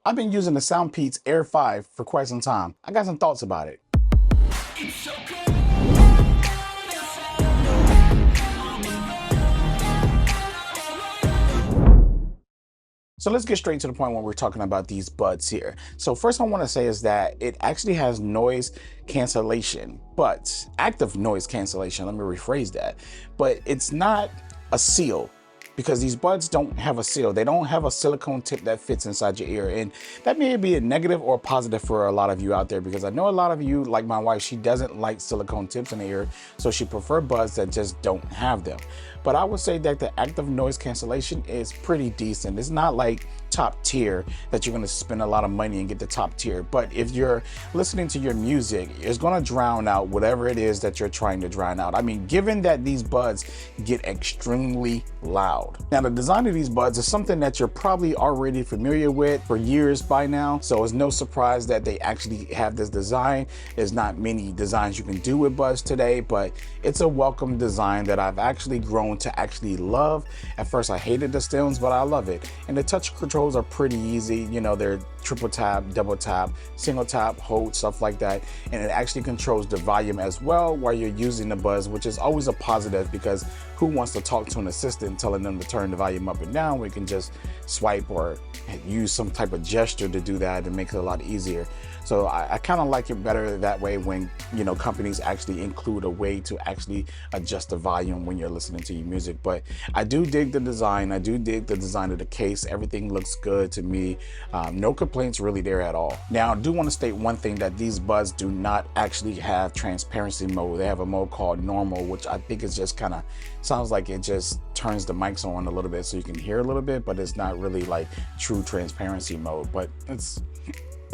I've been using the Soundpeats Air 5 for quite some time. I got some thoughts about it. So let's get straight to the point when we're talking about these buds here. So first I want to say is that it actually has noise cancellation, but active noise cancellation. Let me rephrase that. But it's not a seal, because these buds don't have a seal. They don't have a silicone tip that fits inside your ear. And that may be a negative or a positive for a lot of you out there, because I know a lot of you, like my wife, she doesn't like silicone tips in the ear, so she prefers buds that just don't have them. But I would say that the active noise cancellation is pretty decent. It's not like top tier that you're gonna spend a lot of money and get the top tier. But if you're listening to your music, it's gonna drown out whatever it is that you're trying to drown out. I mean, given that these buds get extremely loud. Now, the design of these buds is something that you're probably already familiar with for years by now. So it's no surprise that they actually have this design. There's not many designs you can do with buds today, but it's a welcome design that I've actually grown to actually love. At first I hated the stems, but I love it. And the touch controls are pretty easy. You know, they're triple tap, double tap, single tap, hold, stuff like that. And it actually controls the volume as well while you're using the buds, which is always a positive, because who wants to talk to an assistant telling them to turn the volume up and down? We can just swipe or use some type of gesture to do that and make it a lot easier. So I kind of like it better that way when, you know, companies actually include a way to actually adjust the volume when you're listening to your music. But I do dig the design. I do dig the design of the case. Everything looks good to me. No complaints really there at all. Now, I do want to state one thing, that these buds do not actually have transparency mode. They have a mode called normal, which I think is just kind of sounds like it just turns the mics on a little bit so you can hear a little bit, but it's not really like true transparency mode. But it's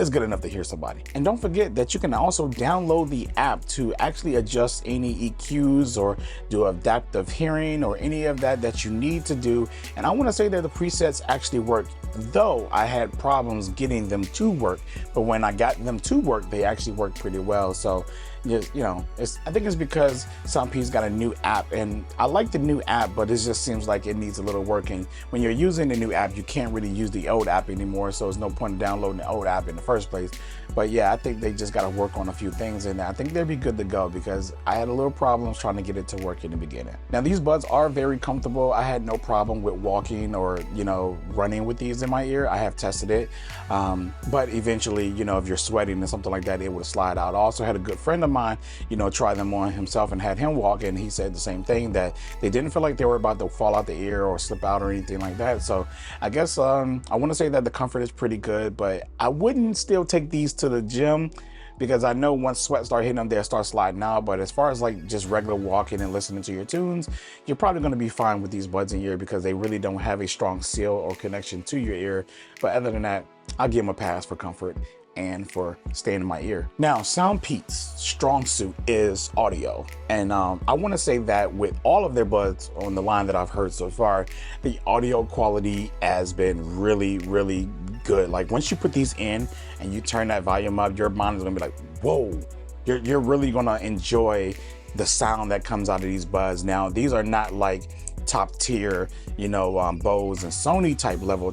good enough to hear somebody. And don't forget that you can also download the app to actually adjust any EQs or do adaptive hearing or any of that you need to do. And I want to say that the presets actually work, though I had problems getting them to work, but when I got them to work, they actually worked pretty well. So you know, I think it's because Soundpeats got a new app, and I like the new app, but it just seems like it needs a little working. When you're using the new app, you can't really use the old app anymore, so there's no point in downloading the old app in the first place. But yeah, I think they just got to work on a few things, and I think they'll be good to go, because I had a little problems trying to get it to work in the beginning. Now, these buds are very comfortable. I had no problem with walking or, you know, running with these in my ear. I have tested it, but eventually, you know, if you're sweating and something like that, it would slide out. I also had a good friend of mine, you know, try them on himself and had him walk, and he said the same thing, that they didn't feel like they were about to fall out the ear or slip out or anything like that. So I guess I want to say that the comfort is pretty good, but I wouldn't still take these to the gym, because I know once sweat start hitting them, they'll start sliding out. But as far as like just regular walking and listening to your tunes, you're probably going to be fine with these buds in your ear, because they really don't have a strong seal or connection to your ear. But other than that, I'll give them a pass for comfort and for staying in my ear. Now, Soundpeats' strong suit is audio, and I want to say that with all of their buds on the line that I've heard so far, the audio quality has been really, really good. Like once you put these in and you turn that volume up, your mind is gonna be like, whoa, you're really gonna enjoy the sound that comes out of these buds. Now, these are not like top tier, you know, Bose and Sony level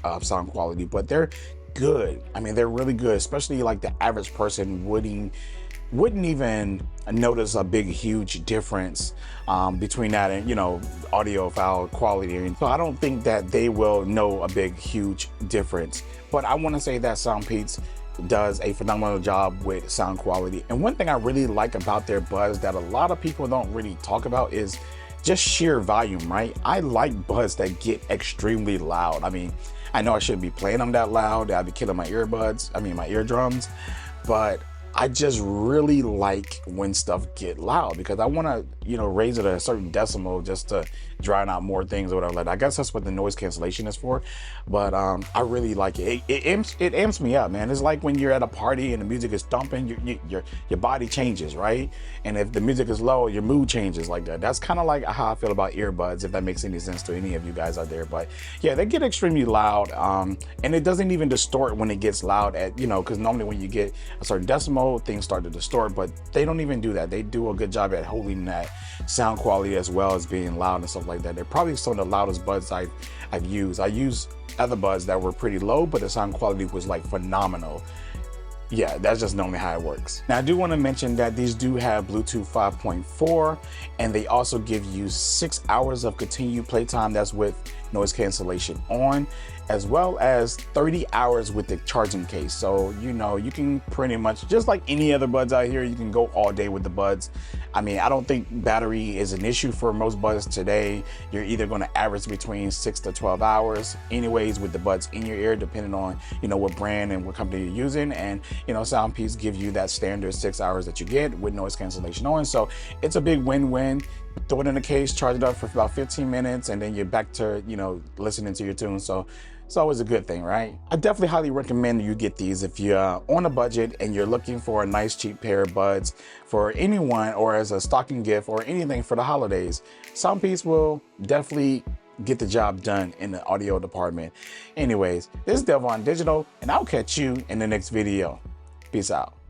of sound quality, but they're good. I mean, they're really good, especially like the average person wouldn't even notice a big, huge difference between that and, you know, audiophile quality. And so I don't think that they will know a big, huge difference. But I want to say that Soundpeats does a phenomenal job with sound quality. And one thing I really like about their buds that a lot of people don't really talk about is just sheer volume, right? I like buds that get extremely loud. I mean, I know I shouldn't be playing them that loud. I'd be killing my my eardrums, but I just really like when stuff get loud, because I want to, you know, raise it a certain decimal just to drown out more things or whatever. Like, I guess that's what the noise cancellation is for. But I really like it. It amps me up, man. It's like when you're at a party and the music is thumping, your body changes, right? And if the music is low, your mood changes like that. That's kind of like how I feel about earbuds, if that makes any sense to any of you guys out there. But yeah, they get extremely loud, and it doesn't even distort when it gets loud at, you know, because normally when you get a certain decimal, things start to distort, but they don't even do that. They do a good job at holding that sound quality as well as being loud and stuff like that. They're probably some of the loudest buds I've used. I use other buds that were pretty low, but the sound quality was like phenomenal. Yeah, that's just normally how it works. Now, I do want to mention that these do have Bluetooth 5.4, and they also give you 6 hours of continued playtime. That's with noise cancellation on, as well as 30 hours with the charging case. So, you know, you can pretty much, just like any other buds out here, you can go all day with the buds. I mean, I don't think battery is an issue for most buds today. You're either going to average between 6 to 12 hours anyways with the buds in your ear, depending on, you know, what brand and what company you're using. And, you know, Soundpeats give you that standard 6 hours that you get with noise cancellation on. So it's a big win-win. Throw it in the case, charge it up for about 15 minutes, and then you're back to, you know, listening to your tunes. So it's always a good thing, right? I definitely highly recommend you get these if you're on a budget and you're looking for a nice cheap pair of buds for anyone, or as a stocking gift or anything for the holidays. Soundpeats will definitely get the job done in the audio department. Anyways, this is Devon Digital, and I'll catch you in the next video. Peace out.